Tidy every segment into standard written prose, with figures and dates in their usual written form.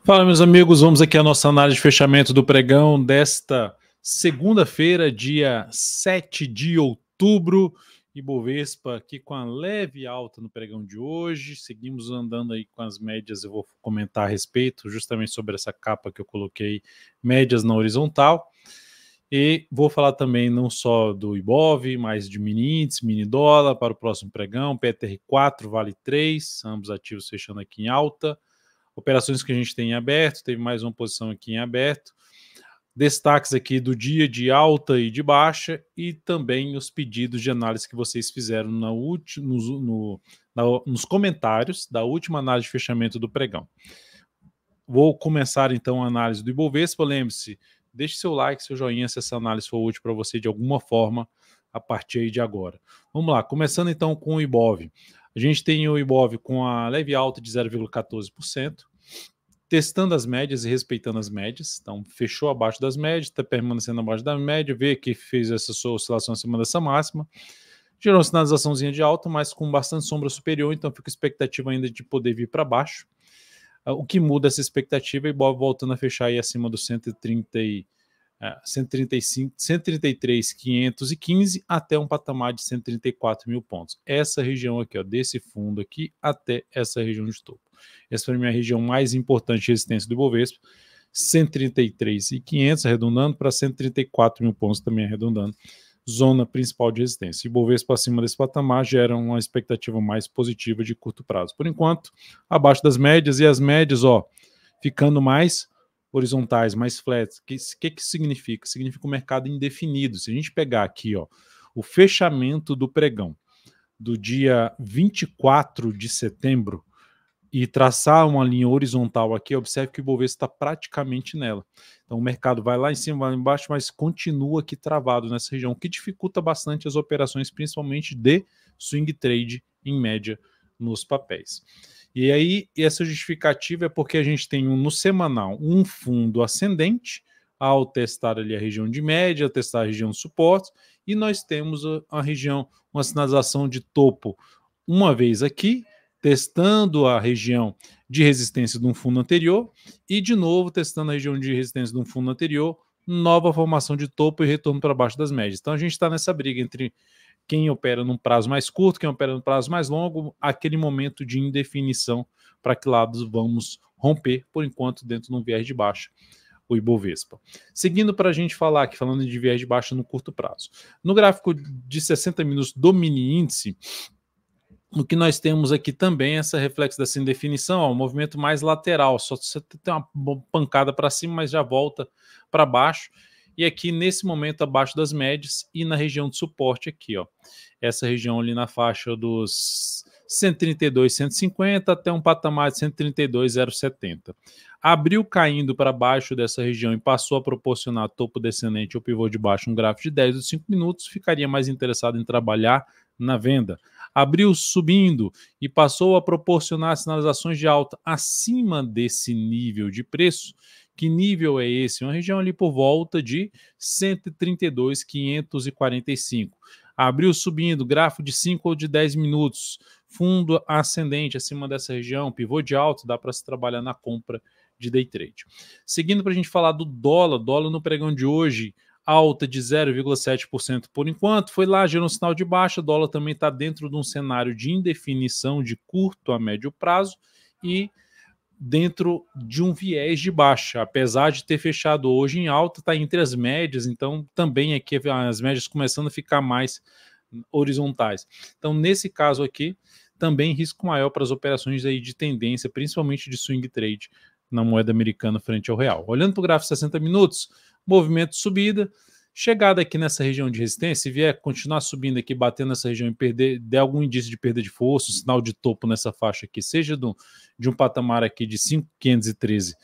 Fala, meus amigos, vamos aqui à nossa análise de fechamento do pregão desta segunda-feira, dia 7 de outubro. Ibovespa aqui com a leve alta no pregão de hoje. Seguimos andando aí com as médias, eu vou comentar a respeito justamente sobre essa capa que eu coloquei, médias na horizontal. E vou falar também não só do Ibov, mas de mini índice, mini dólar para o próximo pregão, PTR4, Vale 3, ambos ativos fechando aqui em alta. Operações que a gente tem em aberto, teve mais uma posição aqui em aberto. Destaques aqui do dia de alta e de baixa e também os pedidos de análise que vocês fizeram nos comentários da última análise de fechamento do pregão. Vou começar então a análise do Ibovespa. Lembre-se, deixe seu like, seu joinha se essa análise for útil para você de alguma forma a partir aí de agora. Vamos lá, começando então com o Ibov. A gente tem o Ibov com a leve alta de 0,14%, testando as médias e respeitando as médias. Então, fechou abaixo das médias, está permanecendo abaixo da média, vê que fez essa sua oscilação acima dessa máxima, gerou uma sinalizaçãozinha de alta, mas com bastante sombra superior, então fica expectativa ainda de poder vir para baixo. O que muda essa expectativa é o Ibov voltando a fechar aí acima dos 133.515 até um patamar de 134 mil pontos. Essa região aqui, ó, desse fundo aqui até essa região de topo. Essa foi a minha região mais importante de resistência do Ibovespa, 133.500 arredondando para 134 mil pontos também arredondando. Zona principal de resistência. Ibovespa acima desse patamar gera uma expectativa mais positiva de curto prazo. Por enquanto, abaixo das médias, e as médias, ó, ficando mais horizontais, mais flats. O que significa? Significa um mercado indefinido. Se a gente pegar aqui, ó, o fechamento do pregão do dia 24 de setembro e traçar uma linha horizontal aqui, observe que o Ibovespa está praticamente nela. Então o mercado vai lá em cima, vai lá embaixo, mas continua aqui travado nessa região, o que dificulta bastante as operações, principalmente de swing trade em média nos papéis. E aí, essa justificativa é porque a gente tem no semanal um fundo ascendente, ao testar ali a região de média, testar a região de suporte, e nós temos a região, uma sinalização de topo uma vez aqui, testando a região de resistência de um fundo anterior, e de novo testando a região de resistência de um fundo anterior, nova formação de topo e retorno para baixo das médias. Então a gente está nessa briga entre quem opera num prazo mais curto, quem opera num prazo mais longo, aquele momento de indefinição para que lados vamos romper, por enquanto, dentro de um viés de baixa, o Ibovespa. Seguindo para a gente falar aqui, falando de viés de baixa no curto prazo. No gráfico de 60 minutos do mini índice, o que nós temos aqui também é essa reflexo dessa indefinição, ó, um movimento mais lateral, só você tem uma pancada para cima, mas já volta para baixo. E aqui, nesse momento, abaixo das médias e na região de suporte aqui, ó. Essa região ali na faixa dos 132,150 até um patamar de 132,070. Abriu caindo para baixo dessa região e passou a proporcionar topo descendente ou pivô de baixo, um gráfico de 10 ou 5 minutos, ficaria mais interessado em trabalhar na venda. Abriu subindo e passou a proporcionar sinalizações de alta acima desse nível de preço. Que nível é esse? Uma região ali por volta de 132.545. Abriu subindo, gráfico de 5 ou de 10 minutos, fundo ascendente acima dessa região, pivô de alta, dá para se trabalhar na compra de day trade. Seguindo para a gente falar do dólar, dólar no pregão de hoje, alta de 0,7% por enquanto, foi lá, gerou um sinal de baixa, o dólar também está dentro de um cenário de indefinição de curto a médio prazo e dentro de um viés de baixa, apesar de ter fechado hoje em alta, está entre as médias, então também aqui as médias começando a ficar mais horizontais. Então nesse caso aqui, também risco maior para as operações aí de tendência, principalmente de swing trade na moeda americana frente ao real. Olhando para o gráfico 60 minutos, movimento de subida, chegada aqui nessa região de resistência, se vier continuar subindo aqui, batendo nessa região e der algum indício de perda de força, sinal de topo nessa faixa aqui, seja de um patamar aqui de 5.513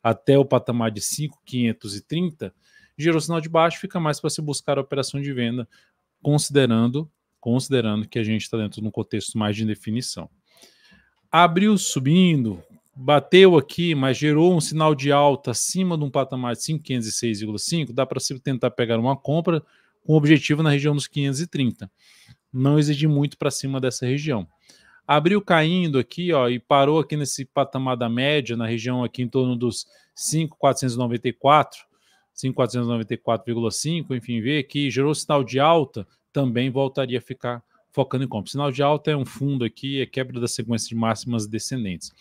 até o patamar de 5.530, gerou sinal de baixo, fica mais para se buscar a operação de venda, considerando que a gente está dentro de um contexto mais de indefinição. Abriu subindo, bateu aqui, mas gerou um sinal de alta acima de um patamar de 506,5, dá para se tentar pegar uma compra com objetivo na região dos 530. Não exigir muito para cima dessa região. abriu caindo aqui, ó, e parou aqui nesse patamar da média, na região aqui em torno dos 5.494, 5.494,5, enfim, vê aqui, gerou sinal de alta, também voltaria a ficar focando em compra. Sinal de alta é um fundo aqui, é quebra da sequência de máximas descendentes.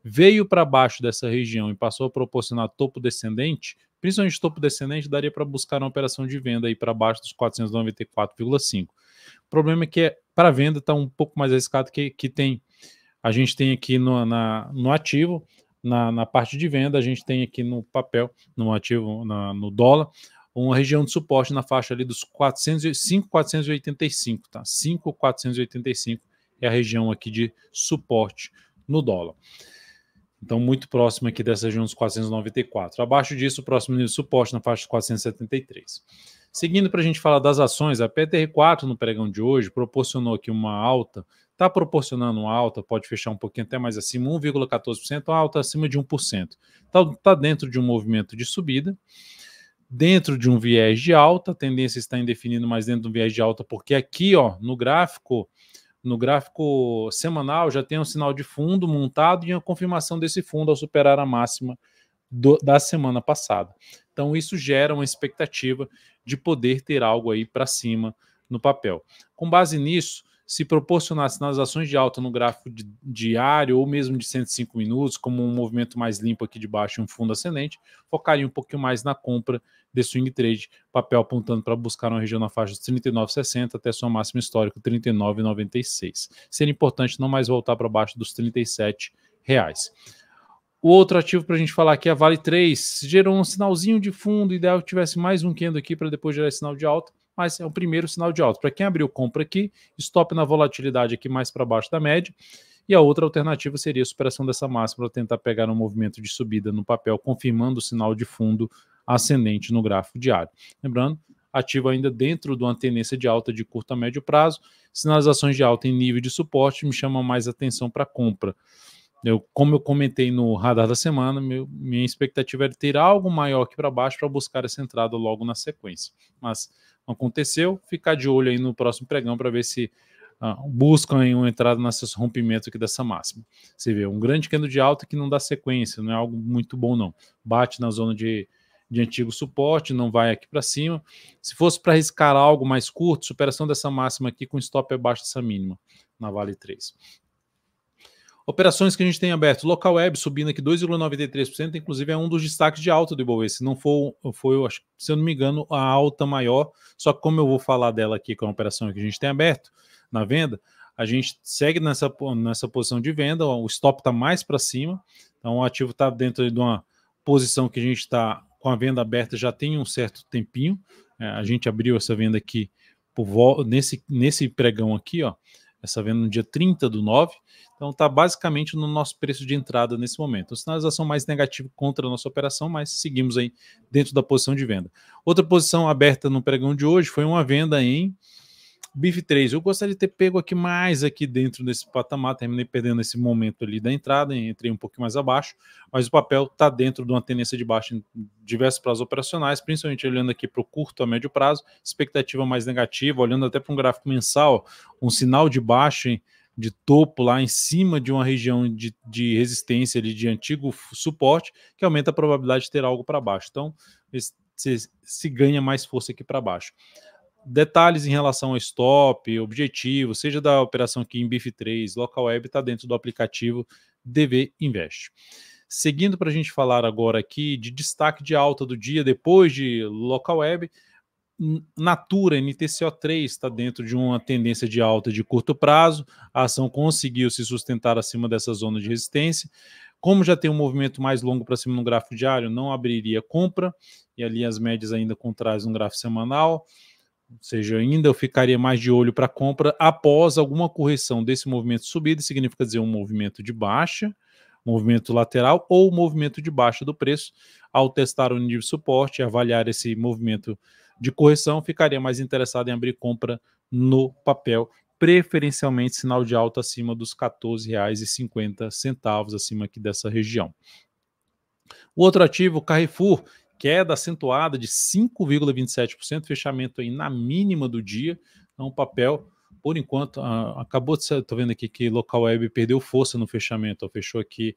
Veio para baixo dessa região e passou a proporcionar topo descendente, principalmente topo descendente, daria para buscar uma operação de venda aí para baixo dos 494,5. O problema é que para venda está um pouco mais arriscado que tem. A gente tem aqui no ativo, na parte de venda, a gente tem aqui no papel, no ativo, no dólar, uma região de suporte na faixa ali dos 5.485, tá? 5.485 é a região aqui de suporte no dólar. Então, muito próximo aqui dessa região dos 494. Abaixo disso, o próximo nível de suporte na faixa dos 473. Seguindo para a gente falar das ações, a PTR4 no pregão de hoje proporcionou aqui uma alta, está proporcionando uma alta, pode fechar um pouquinho até mais acima, 1,14%, uma alta acima de 1%. Está dentro de um movimento de subida, dentro de um viés de alta, a tendência está indefinindo, mas dentro de um viés de alta, porque aqui, ó, no gráfico semanal já tem um sinal de fundo montado e a confirmação desse fundo ao superar a máxima da semana passada. Então isso gera uma expectativa de poder ter algo aí para cima no papel. Com base nisso, se proporcionar sinalizações de alta no gráfico diário ou mesmo de 105 minutos, como um movimento mais limpo aqui de baixo e um fundo ascendente, focaria um pouquinho mais na compra de swing trade, papel apontando para buscar uma região na faixa dos 39,60 até sua máxima histórica 39,96. Seria importante não mais voltar para baixo dos R$37. O outro ativo para a gente falar aqui é a Vale 3, gerou um sinalzinho de fundo, ideal que tivesse mais um candle aqui para depois gerar sinal de alta, mas é o primeiro sinal de alta. Para quem abriu compra aqui, stop na volatilidade aqui mais para baixo da média, e a outra alternativa seria a superação dessa máxima para tentar pegar um movimento de subida no papel, confirmando o sinal de fundo ascendente no gráfico diário. Lembrando, ativo ainda dentro de uma tendência de alta de curto a médio prazo, sinalizações de alta em nível de suporte me chamam mais atenção para compra. Como eu comentei no radar da semana, minha expectativa era ter algo maior aqui para baixo para buscar essa entrada logo na sequência. Mas não aconteceu, ficar de olho aí no próximo pregão para ver se buscam aí uma entrada nesse rompimento aqui dessa máxima. Você vê, um grande candle de alta que não dá sequência, não é algo muito bom não. Bate na zona de antigo suporte, não vai aqui para cima. Se fosse para arriscar algo mais curto, superação dessa máxima aqui com stop abaixo dessa mínima, na Vale 3. Operações que a gente tem aberto, local web subindo aqui 2,93%, inclusive é um dos destaques de alta do Ibovespa. Se não foi, se eu não me engano, a alta maior, só que como eu vou falar dela aqui com a operação que a gente tem aberto na venda, a gente segue nessa posição de venda, o stop está mais para cima, então o ativo está dentro de uma posição que a gente está com a venda aberta já tem um certo tempinho, a gente abriu essa venda aqui nesse pregão aqui, ó, essa venda no dia 30/9, então está basicamente no nosso preço de entrada nesse momento. A sinalização mais negativa contra a nossa operação, mas seguimos aí dentro da posição de venda. Outra posição aberta no pregão de hoje foi uma venda em BIF3. Eu gostaria de ter pego aqui mais aqui dentro desse patamar, terminei perdendo esse momento ali da entrada, entrei um pouquinho mais abaixo, mas o papel está dentro de uma tendência de baixa em diversos prazos operacionais, principalmente olhando aqui para o curto a médio prazo, expectativa mais negativa, olhando até para um gráfico mensal, um sinal de baixa de topo lá em cima de uma região de resistência ali, de antigo suporte, que aumenta a probabilidade de ter algo para baixo. Então, se ganha mais força aqui para baixo. Detalhes em relação ao stop, objetivo, seja da operação aqui em BIF3, local web, está dentro do aplicativo DV Invest. Seguindo para a gente falar agora aqui de destaque de alta do dia, depois de local web, Natura NTCO3 está dentro de uma tendência de alta de curto prazo, a ação conseguiu se sustentar acima dessa zona de resistência. Como já tem um movimento mais longo para cima no gráfico diário, não abriria compra, e ali as médias ainda contrastem no gráfico semanal. Ou seja, ainda eu ficaria mais de olho para compra após alguma correção desse movimento de subida, significa dizer um movimento de baixa, movimento lateral ou movimento de baixa do preço. Ao testar o nível de suporte e avaliar esse movimento de correção, ficaria mais interessado em abrir compra no papel, preferencialmente sinal de alta acima dos R$ 14,50, acima aqui dessa região. O outro ativo, Carrefour, queda acentuada de 5,27%, fechamento aí na mínima do dia, então o papel por enquanto, acabou de ser, estou vendo aqui que local web perdeu força no fechamento, ó, fechou aqui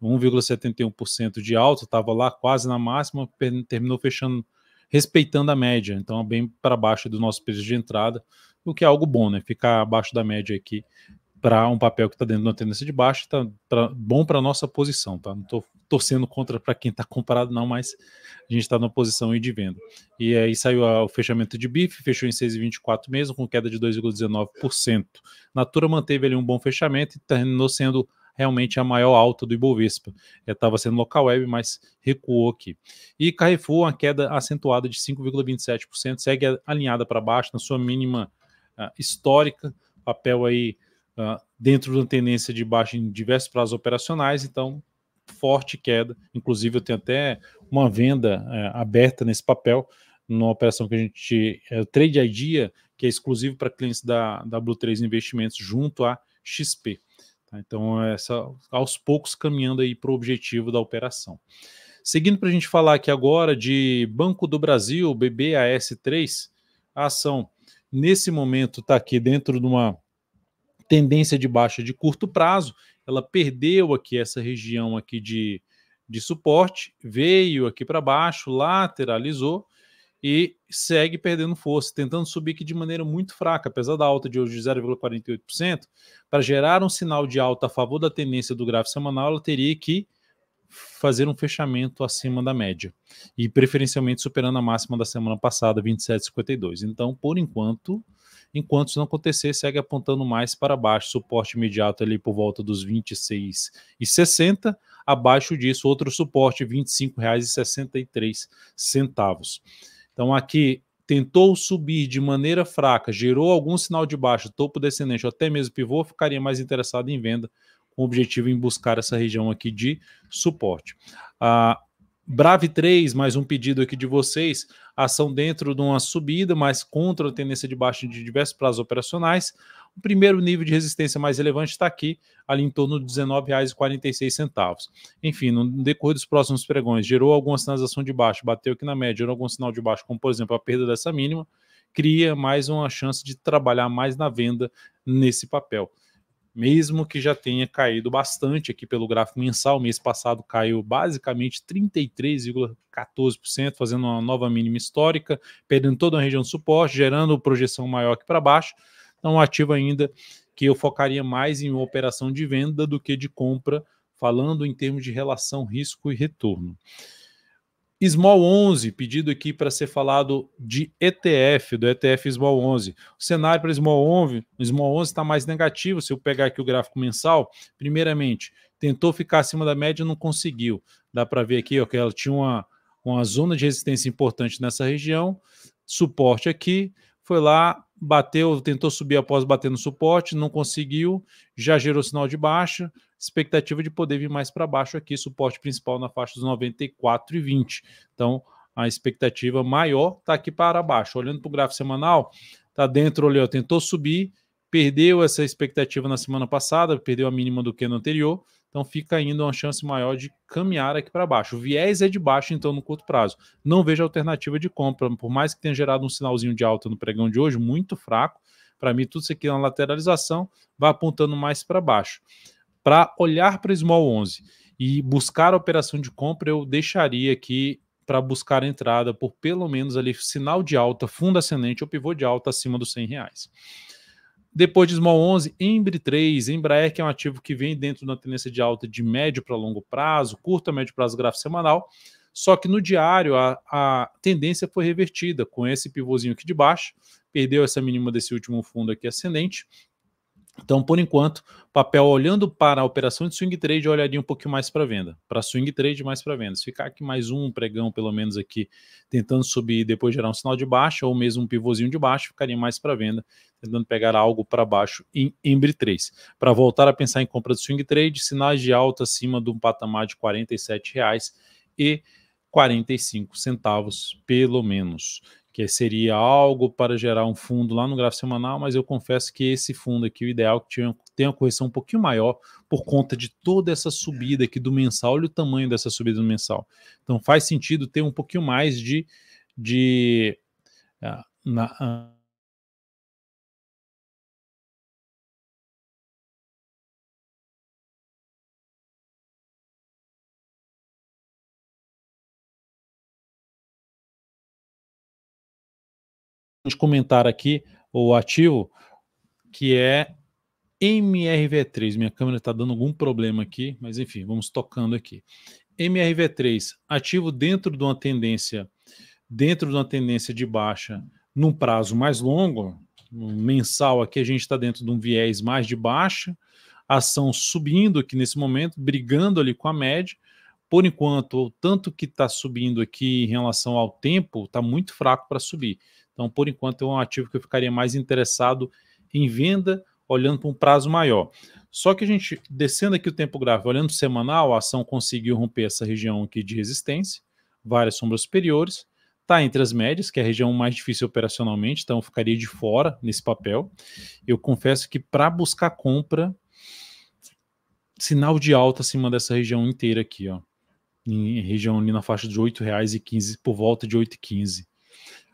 1,71% de alta, estava lá quase na máxima, terminou fechando, respeitando a média, então bem para baixo do nosso preço de entrada, o que é algo bom, né? Ficar abaixo da média aqui para um papel que está dentro de uma tendência de baixa, tá bom para a nossa posição, tá? Não estou torcendo contra para quem está comprado, não, mas a gente está numa posição aí de venda. E aí saiu o fechamento de BIF, fechou em 6,24 mesmo, com queda de 2,19%. Natura manteve ali um bom fechamento e terminou sendo realmente a maior alta do Ibovespa. Estava sendo local web, mas recuou aqui. E Carrefour, uma queda acentuada de 5,27%, segue alinhada para baixo na sua mínima histórica, papel aí dentro de uma tendência de baixa em diversos prazos operacionais, então forte queda, inclusive eu tenho até uma venda aberta nesse papel, numa operação que a gente, o Trade Idea, que é exclusivo para clientes da W3 Investimentos junto à XP. Tá? Então, aos poucos caminhando aí para o objetivo da operação. Seguindo para a gente falar aqui agora de Banco do Brasil, BBAS3, a ação nesse momento está aqui dentro de uma tendência de baixa de curto prazo, ela perdeu aqui essa região aqui de suporte, veio aqui para baixo, lateralizou e segue perdendo força, tentando subir aqui de maneira muito fraca, apesar da alta de hoje de 0,48%, para gerar um sinal de alta a favor da tendência do gráfico semanal, ela teria que fazer um fechamento acima da média e preferencialmente superando a máxima da semana passada, 27,52. Então, por enquanto isso não acontecer, segue apontando mais para baixo, suporte imediato ali por volta dos R$ 26,60, abaixo disso outro suporte R$ 25,63. Então aqui tentou subir de maneira fraca, gerou algum sinal de baixa, topo descendente ou até mesmo pivô, ficaria mais interessado em venda, com o objetivo em buscar essa região aqui de suporte. Brave 3, mais um pedido aqui de vocês, ação dentro de uma subida, mas contra a tendência de baixa de diversos prazos operacionais. O primeiro nível de resistência mais relevante está aqui, ali em torno de R$ 19,46. Enfim, no decorrer dos próximos pregões, gerou alguma sinalização de baixa, bateu aqui na média, gerou algum sinal de baixa, como por exemplo a perda dessa mínima, cria mais uma chance de trabalhar mais na venda nesse papel. Mesmo que já tenha caído bastante aqui pelo gráfico mensal, mês passado caiu basicamente 33,14%, fazendo uma nova mínima histórica, perdendo toda a região de suporte, gerando projeção maior aqui para baixo. Então, um ativo ainda que eu focaria mais em uma operação de venda do que de compra, falando em termos de relação risco e retorno. Small 11, pedido aqui para ser falado de ETF, do ETF Small 11. O cenário para Small 11 está mais negativo, se eu pegar aqui o gráfico mensal, primeiramente, tentou ficar acima da média, não conseguiu. Dá para ver aqui ó, que ela tinha uma zona de resistência importante nessa região, suporte aqui, foi lá, bateu, tentou subir após bater no suporte, não conseguiu, já gerou sinal de baixa, expectativa de poder vir mais para baixo aqui, suporte principal na faixa dos 94,20. Então, a expectativa maior está aqui para baixo. Olhando para o gráfico semanal, está dentro ali, ó, tentou subir, perdeu essa expectativa na semana passada, perdeu a mínima do que no anterior, então fica ainda uma chance maior de caminhar aqui para baixo. O viés é de baixo, então, no curto prazo. Não vejo alternativa de compra, por mais que tenha gerado um sinalzinho de alta no pregão de hoje, muito fraco. Para mim, tudo isso aqui é uma lateralização, vai apontando mais para baixo. Para olhar para o Small 11 e buscar a operação de compra, eu deixaria aqui para buscar entrada por pelo menos ali sinal de alta, fundo ascendente ou pivô de alta acima dos R$ 100. Depois de Small 11, Embry 3, Embraer, que é um ativo que vem dentro da tendência de alta de médio para longo prazo, curto a médio prazo gráfico semanal, só que no diário a tendência foi revertida com esse pivôzinho aqui de baixo, perdeu essa mínima desse último fundo aqui ascendente. Então, por enquanto, papel olhando para a operação de swing trade, eu olharia um pouquinho mais para venda. Para swing trade, mais para venda. Se ficar aqui mais um pregão, pelo menos aqui, tentando subir e depois gerar um sinal de baixa, ou mesmo um pivôzinho de baixo, ficaria mais para venda, tentando pegar algo para baixo em Embry 3. Para voltar a pensar em compra de swing trade, sinais de alta acima de um patamar de R$ 47,45, pelo menos, que seria algo para gerar um fundo lá no gráfico semanal, mas eu confesso que esse fundo aqui, o ideal é que tenha uma correção um pouquinho maior por conta de toda essa subida aqui do mensal. Olha o tamanho dessa subida do mensal. Então faz sentido ter um pouquinho mais de comentar aqui o ativo que é MRV3. Minha câmera está dando algum problema aqui, mas enfim, vamos tocando aqui. MRV3, ativo dentro de uma tendência de baixa num prazo mais longo, mensal aqui a gente está dentro de um viés mais de baixa, ação subindo aqui nesse momento, brigando ali com a média. Por enquanto, o tanto que está subindo aqui em relação ao tempo está muito fraco para subir. Então, por enquanto, é um ativo que eu ficaria mais interessado em venda, olhando para um prazo maior. Só que a gente, descendo aqui o tempo gráfico, olhando semanal, a ação conseguiu romper essa região aqui de resistência, várias sombras superiores, está entre as médias, que é a região mais difícil operacionalmente, então eu ficaria de fora nesse papel. Eu confesso que para buscar compra, sinal de alta acima dessa região inteira aqui, ó, em região ali na faixa de R$ 8,15, por volta de 8,15.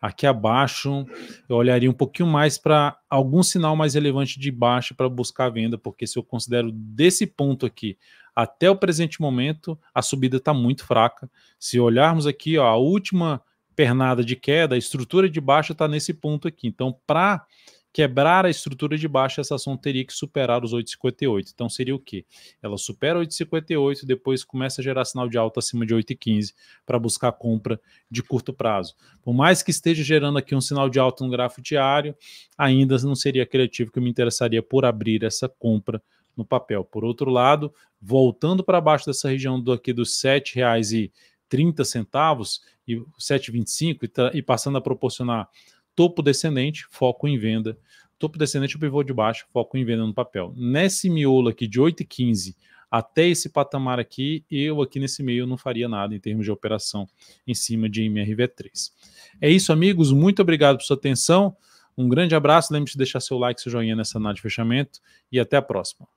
Aqui abaixo, eu olharia um pouquinho mais para algum sinal mais relevante de baixa para buscar a venda, porque se eu considero desse ponto aqui até o presente momento, a subida está muito fraca. Se olharmos aqui, ó, a última pernada de queda, a estrutura de baixa está nesse ponto aqui. Então, para quebrar a estrutura de baixa, essa ação teria que superar os 8,58. Então seria o quê? Ela supera 8,58, depois começa a gerar sinal de alta acima de 8,15 para buscar compra de curto prazo. Por mais que esteja gerando aqui um sinal de alta no gráfico diário, ainda não seria aquele ativo que eu me interessaria por abrir essa compra no papel. Por outro lado, voltando para baixo dessa região aqui dos R$ 7,30 e R$ 7,25 e passando a proporcionar topo descendente, foco em venda. Topo descendente, o pivô de baixo, foco em venda no papel. Nesse miolo aqui de 8,15 até esse patamar aqui, eu aqui nesse meio não faria nada em termos de operação em cima de MRV3. É isso, amigos. Muito obrigado por sua atenção. Um grande abraço. Lembre-se de deixar seu like, seu joinha nessa análise de fechamento e até a próxima.